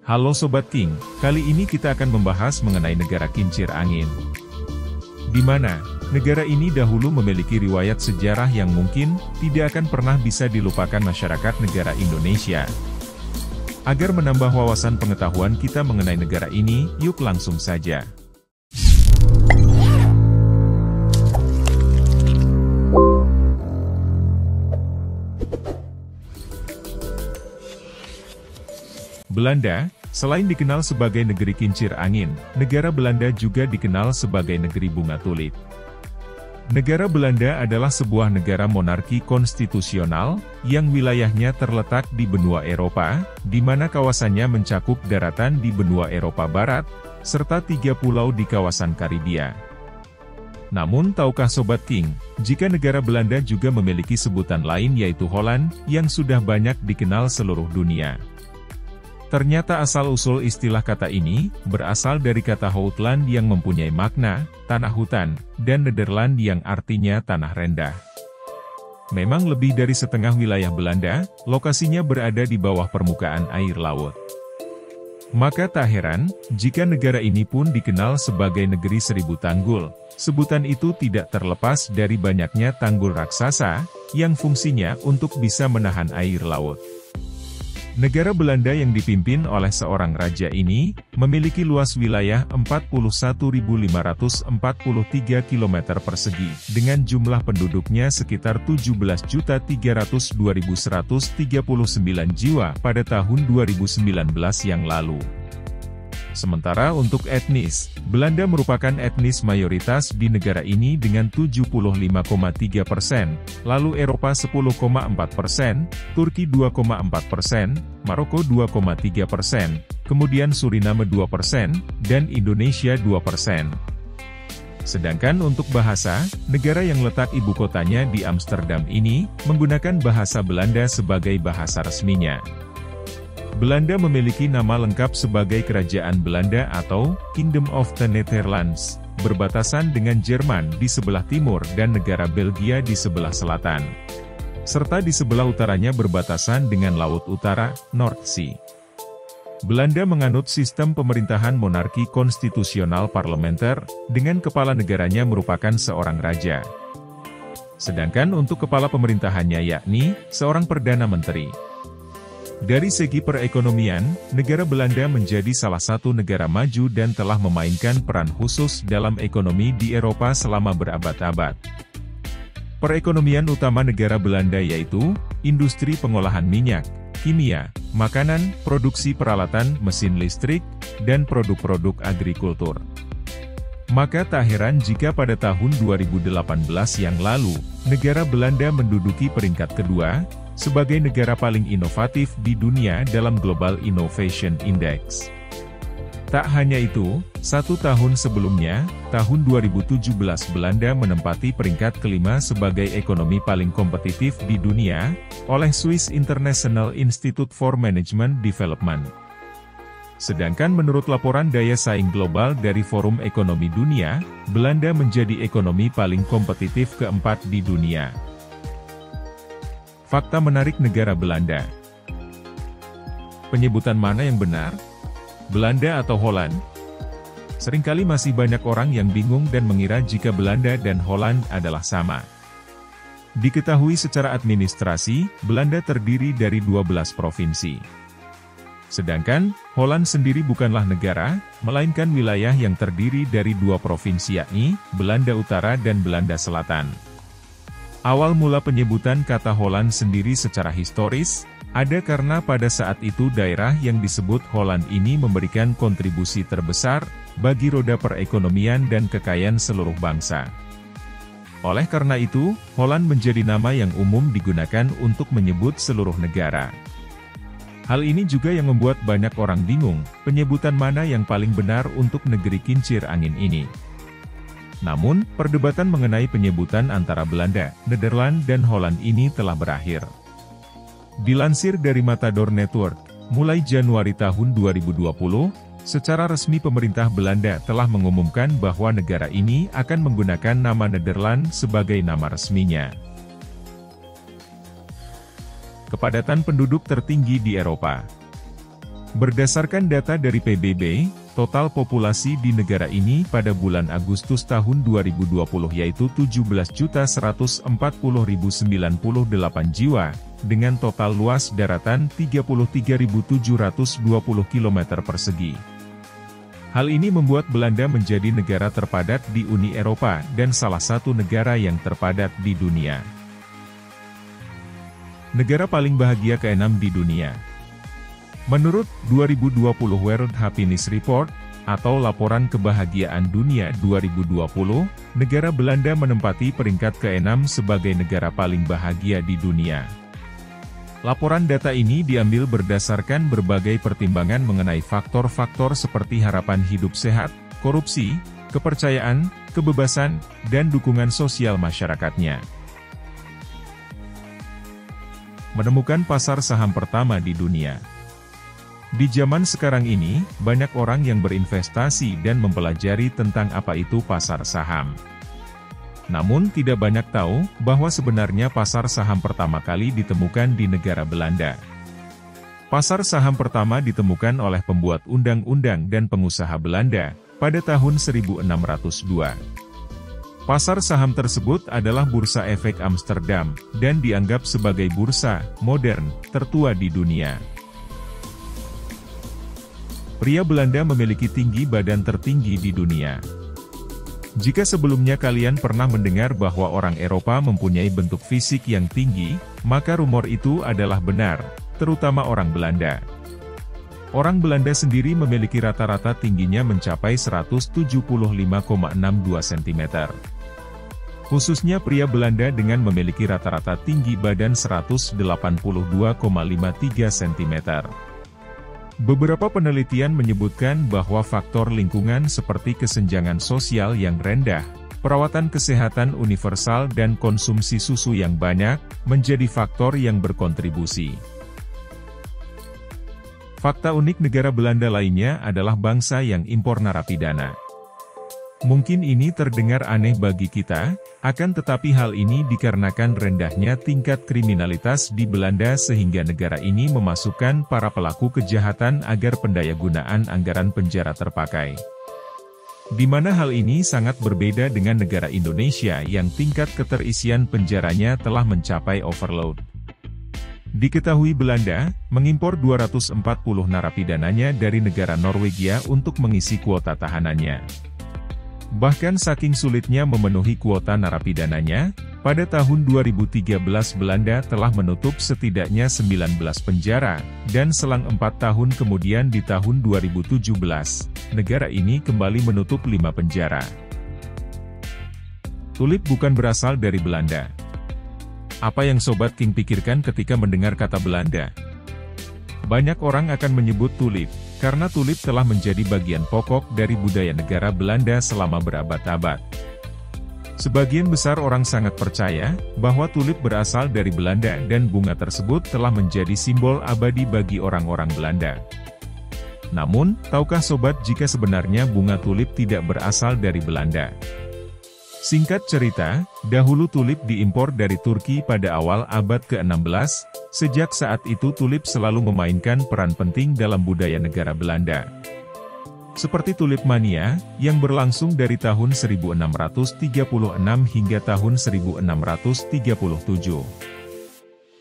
Halo Sobat King, kali ini kita akan membahas mengenai negara kincir angin. Di mana, negara ini dahulu memiliki riwayat sejarah yang mungkin tidak akan pernah bisa dilupakan masyarakat negara Indonesia. Agar menambah wawasan pengetahuan kita mengenai negara ini, yuk langsung saja. Belanda, selain dikenal sebagai negeri kincir angin, negara Belanda juga dikenal sebagai negeri bunga tulip. Negara Belanda adalah sebuah negara monarki konstitusional, yang wilayahnya terletak di benua Eropa, di mana kawasannya mencakup daratan di benua Eropa Barat, serta 3 pulau di kawasan Karibia. Namun tahukah Sobat King, jika negara Belanda juga memiliki sebutan lain yaitu Holland, yang sudah banyak dikenal seluruh dunia. Ternyata asal-usul istilah kata ini, berasal dari kata Houtland yang mempunyai makna, tanah hutan, dan Nederland yang artinya tanah rendah. Memang lebih dari setengah wilayah Belanda, lokasinya berada di bawah permukaan air laut. Maka tak heran, jika negara ini pun dikenal sebagai negeri seribu tanggul. Sebutan itu tidak terlepas dari banyaknya tanggul raksasa, yang fungsinya untuk bisa menahan air laut. Negara Belanda yang dipimpin oleh seorang raja ini, memiliki luas wilayah 41.543 km persegi, dengan jumlah penduduknya sekitar 17.302.139 jiwa pada tahun 2019 yang lalu. Sementara untuk etnis, Belanda merupakan etnis mayoritas di negara ini dengan 75,3%, lalu Eropa 10,4%, Turki 2,4%, Maroko 2,3%, kemudian Suriname 2%, dan Indonesia 2%. Sedangkan untuk bahasa, negara yang letak ibu kotanya di Amsterdam ini, menggunakan bahasa Belanda sebagai bahasa resminya. Belanda memiliki nama lengkap sebagai Kerajaan Belanda atau Kingdom of the Netherlands, berbatasan dengan Jerman di sebelah timur dan negara Belgia di sebelah selatan. Serta di sebelah utaranya berbatasan dengan Laut Utara, North Sea. Belanda menganut sistem pemerintahan monarki konstitusional parlementer, dengan kepala negaranya merupakan seorang raja. Sedangkan untuk kepala pemerintahannya yakni, seorang Perdana Menteri. Dari segi perekonomian, negara Belanda menjadi salah satu negara maju dan telah memainkan peran khusus dalam ekonomi di Eropa selama berabad-abad. Perekonomian utama negara Belanda yaitu, industri pengolahan minyak, kimia, makanan, produksi peralatan mesin listrik, dan produk-produk agrikultur. Maka tak heran jika pada tahun 2018 yang lalu, negara Belanda menduduki peringkat kedua, sebagai negara paling inovatif di dunia dalam Global Innovation Index. Tak hanya itu, 1 tahun sebelumnya, tahun 2017 Belanda menempati peringkat kelima sebagai ekonomi paling kompetitif di dunia, oleh Swiss International Institute for Management Development. Sedangkan menurut laporan daya saing global dari Forum Ekonomi Dunia, Belanda menjadi ekonomi paling kompetitif keempat di dunia. Fakta menarik negara Belanda. Penyebutan mana yang benar? Belanda atau Holland? Seringkali masih banyak orang yang bingung dan mengira jika Belanda dan Holland adalah sama. Diketahui secara administrasi, Belanda terdiri dari 12 provinsi. Sedangkan, Holland sendiri bukanlah negara, melainkan wilayah yang terdiri dari 2 provinsi yakni, Belanda Utara dan Belanda Selatan. Awal mula penyebutan kata Holland sendiri secara historis, ada karena pada saat itu daerah yang disebut Holland ini memberikan kontribusi terbesar, bagi roda perekonomian dan kekayaan seluruh bangsa. Oleh karena itu, Holland menjadi nama yang umum digunakan untuk menyebut seluruh negara. Hal ini juga yang membuat banyak orang bingung, penyebutan mana yang paling benar untuk negeri kincir angin ini. Namun, perdebatan mengenai penyebutan antara Belanda, Nederland dan Holland ini telah berakhir. Dilansir dari Matador Network, mulai Januari tahun 2020, secara resmi pemerintah Belanda telah mengumumkan bahwa negara ini akan menggunakan nama Nederland sebagai nama resminya. Kepadatan penduduk tertinggi di Eropa. Berdasarkan data dari PBB, total populasi di negara ini pada bulan Agustus tahun 2020 yaitu 17.140.098 jiwa, dengan total luas daratan 33.720 km persegi. Hal ini membuat Belanda menjadi negara terpadat di Uni Eropa dan salah satu negara yang terpadat di dunia. Negara paling bahagia ke-6 di dunia. Menurut 2020 World Happiness Report, atau Laporan Kebahagiaan Dunia 2020, negara Belanda menempati peringkat ke-6 sebagai negara paling bahagia di dunia. Laporan data ini diambil berdasarkan berbagai pertimbangan mengenai faktor-faktor seperti harapan hidup sehat, korupsi, kepercayaan, kebebasan, dan dukungan sosial masyarakatnya. Menemukan pasar saham pertama di dunia. Di zaman sekarang ini, banyak orang yang berinvestasi dan mempelajari tentang apa itu pasar saham. Namun tidak banyak tahu bahwa sebenarnya pasar saham pertama kali ditemukan di negara Belanda. Pasar saham pertama ditemukan oleh pembuat undang-undang dan pengusaha Belanda pada tahun 1602. Pasar saham tersebut adalah Bursa Efek Amsterdam dan dianggap sebagai bursa modern tertua di dunia. Pria Belanda memiliki tinggi badan tertinggi di dunia. Jika sebelumnya kalian pernah mendengar bahwa orang Eropa mempunyai bentuk fisik yang tinggi, maka rumor itu adalah benar, terutama orang Belanda. Orang Belanda sendiri memiliki rata-rata tingginya mencapai 175,62 cm. Khususnya pria Belanda dengan memiliki rata-rata tinggi badan 182,53 cm. Beberapa penelitian menyebutkan bahwa faktor lingkungan seperti kesenjangan sosial yang rendah, perawatan kesehatan universal dan konsumsi susu yang banyak, menjadi faktor yang berkontribusi. Fakta unik negara Belanda lainnya adalah bangsa yang impor narapidana. Mungkin ini terdengar aneh bagi kita, akan tetapi hal ini dikarenakan rendahnya tingkat kriminalitas di Belanda sehingga negara ini memasukkan para pelaku kejahatan agar pendayagunaan anggaran penjara terpakai. Di mana hal ini sangat berbeda dengan negara Indonesia yang tingkat keterisian penjaranya telah mencapai overload. Diketahui Belanda mengimpor 240 narapidananya dari negara Norwegia untuk mengisi kuota tahanannya. Bahkan saking sulitnya memenuhi kuota narapidananya, pada tahun 2013 Belanda telah menutup setidaknya 19 penjara, dan selang 4 tahun kemudian di tahun 2017, negara ini kembali menutup 5 penjara. Tulip bukan berasal dari Belanda. Apa yang Sobat King pikirkan ketika mendengar kata Belanda? Banyak orang akan menyebut tulip, karena tulip telah menjadi bagian pokok dari budaya negara Belanda selama berabad-abad. Sebagian besar orang sangat percaya bahwa tulip berasal dari Belanda dan bunga tersebut telah menjadi simbol abadi bagi orang-orang Belanda. Namun, tahukah Sobat jika sebenarnya bunga tulip tidak berasal dari Belanda? Singkat cerita, dahulu tulip diimpor dari Turki pada awal abad ke-16, sejak saat itu tulip selalu memainkan peran penting dalam budaya negara Belanda. Seperti tulip mania, yang berlangsung dari tahun 1636 hingga tahun 1637.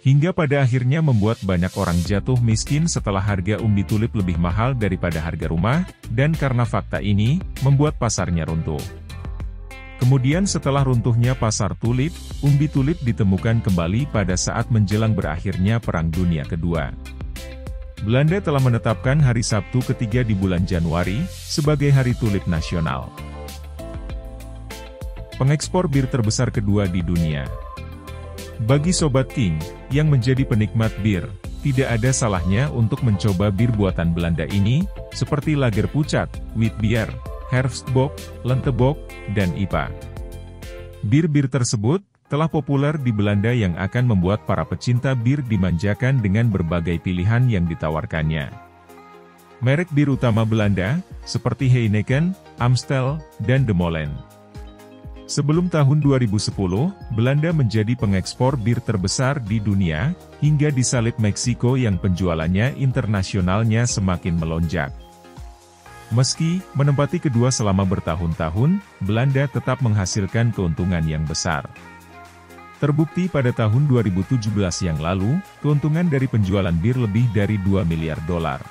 Hingga pada akhirnya membuat banyak orang jatuh miskin setelah harga umbi tulip lebih mahal daripada harga rumah, dan karena fakta ini, membuat pasarnya runtuh. Kemudian setelah runtuhnya pasar tulip, umbi tulip ditemukan kembali pada saat menjelang berakhirnya Perang Dunia Kedua. Belanda telah menetapkan hari Sabtu ketiga di bulan Januari, sebagai Hari Tulip Nasional. Pengekspor bir terbesar kedua di dunia. Bagi Sobat King, yang menjadi penikmat bir, tidak ada salahnya untuk mencoba bir buatan Belanda ini, seperti Lager Pucat, Witbier, Herfstbock, Lentebock, dan IPA. Bir-bir tersebut telah populer di Belanda yang akan membuat para pecinta bir dimanjakan dengan berbagai pilihan yang ditawarkannya. Merek bir utama Belanda, seperti Heineken, Amstel, dan De Molen. Sebelum tahun 2010, Belanda menjadi pengekspor bir terbesar di dunia, hingga disalip Meksiko yang penjualannya internasionalnya semakin melonjak. Meski menempati kedua selama bertahun-tahun, Belanda tetap menghasilkan keuntungan yang besar. Terbukti pada tahun 2017 yang lalu, keuntungan dari penjualan bir lebih dari 2 miliar dolar.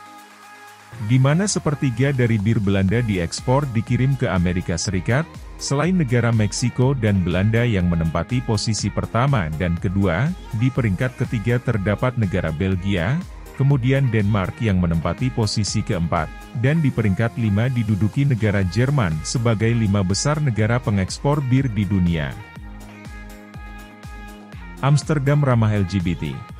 Di mana sepertiga dari bir Belanda diekspor dikirim ke Amerika Serikat, selain negara Meksiko dan Belanda yang menempati posisi pertama dan kedua, di peringkat ketiga terdapat negara Belgia, kemudian Denmark yang menempati posisi keempat, dan di peringkat 5 diduduki negara Jerman sebagai 5 besar negara pengekspor bir di dunia. Amsterdam ramah LGBT.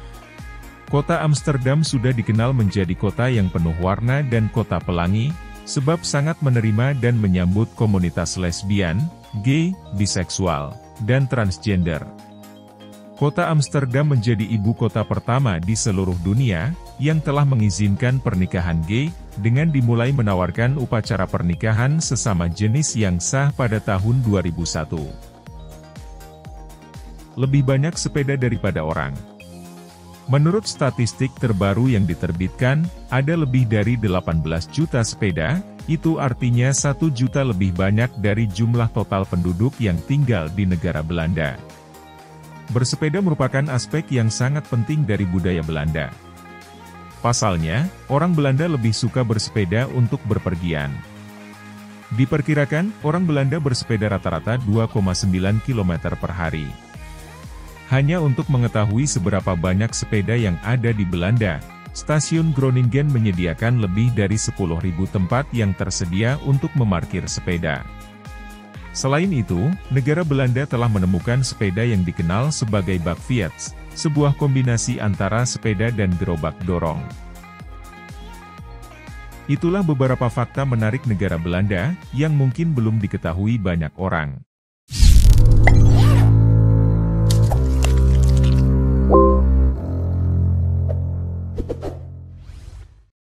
Kota Amsterdam sudah dikenal menjadi kota yang penuh warna dan kota pelangi, sebab sangat menerima dan menyambut komunitas lesbian, gay, biseksual, dan transgender. Kota Amsterdam menjadi ibu kota pertama di seluruh dunia, yang telah mengizinkan pernikahan gay, dengan dimulai menawarkan upacara pernikahan sesama jenis yang sah pada tahun 2001. Lebih banyak sepeda daripada orang. Menurut statistik terbaru yang diterbitkan, ada lebih dari 18 juta sepeda, itu artinya 1 juta lebih banyak dari jumlah total penduduk yang tinggal di negara Belanda. Bersepeda merupakan aspek yang sangat penting dari budaya Belanda. Pasalnya, orang Belanda lebih suka bersepeda untuk berpergian. Diperkirakan, orang Belanda bersepeda rata-rata 2,9 km per hari. Hanya untuk mengetahui seberapa banyak sepeda yang ada di Belanda, stasiun Groningen menyediakan lebih dari 10.000 tempat yang tersedia untuk memarkir sepeda. Selain itu, negara Belanda telah menemukan sepeda yang dikenal sebagai bakfiets, sebuah kombinasi antara sepeda dan gerobak dorong. Itulah beberapa fakta menarik negara Belanda, yang mungkin belum diketahui banyak orang.